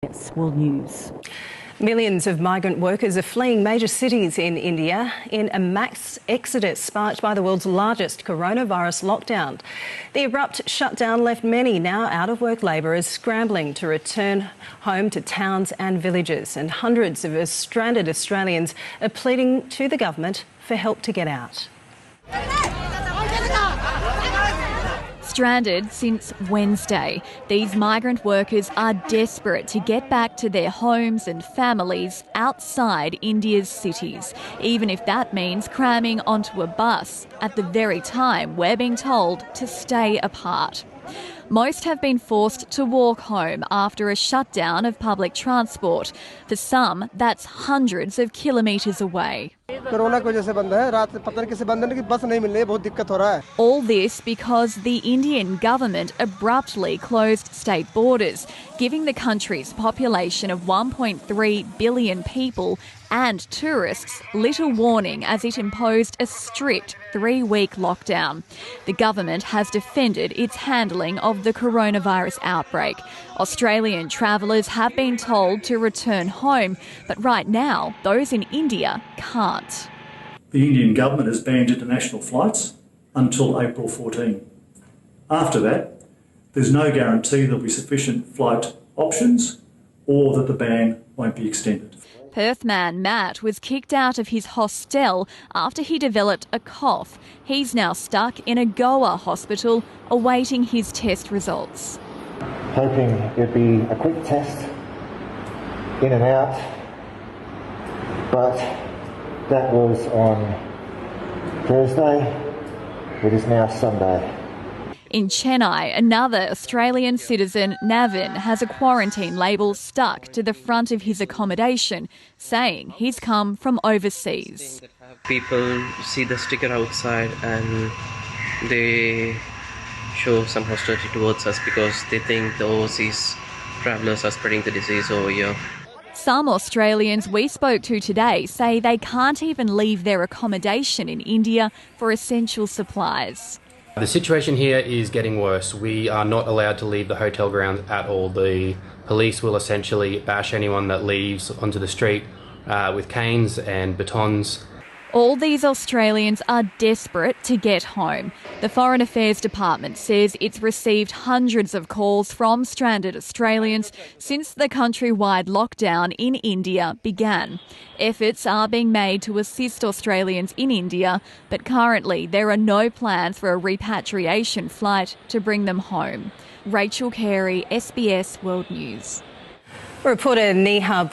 SBS World News. Millions of migrant workers are fleeing major cities in India in a mass exodus sparked by the world's largest coronavirus lockdown. The abrupt shutdown left many now out-of-work labourers scrambling to return home to towns and villages, and hundreds of stranded Australians are pleading to the government for help to get out. Stranded since Wednesday, these migrant workers are desperate to get back to their homes and families outside India's cities, even if that means cramming onto a bus at the very time we're being told to stay apart. Most have been forced to walk home after a shutdown of public transport. For some, that's hundreds of kilometres away. All this because the Indian government abruptly closed state borders, giving the country's population of 1.3 billion people and tourists little warning as it imposed a strict 3-week lockdown. The government has defended its handling of the coronavirus outbreak. Australian travellers have been told to return home, but right now those in India can't. The Indian government has banned international flights until April 14. After that, there's no guarantee there'll be sufficient flight options or that the ban won't be extended. Perth man Matt was kicked out of his hostel after he developed a cough. He's now stuck in a Goa hospital awaiting his test results. Hoping it'd be a quick test, in and out, but that was on Thursday. It is now Sunday. In Chennai, another Australian citizen, Navin, has a quarantine label stuck to the front of his accommodation, saying he's come from overseas. People see the sticker outside and they show some hostility towards us because they think the overseas travellers are spreading the disease over here. Some Australians we spoke to today say they can't even leave their accommodation in India for essential supplies. The situation here is getting worse. We are not allowed to leave the hotel grounds at all. The police will essentially bash anyone that leaves onto the street with canes and batons. All these Australians are desperate to get home. The Foreign Affairs Department says it's received hundreds of calls from stranded Australians since the countrywide lockdown in India began. Efforts are being made to assist Australians in India, but currently there are no plans for a repatriation flight to bring them home. Rachel Carey, SBS World News. Reporter Nihab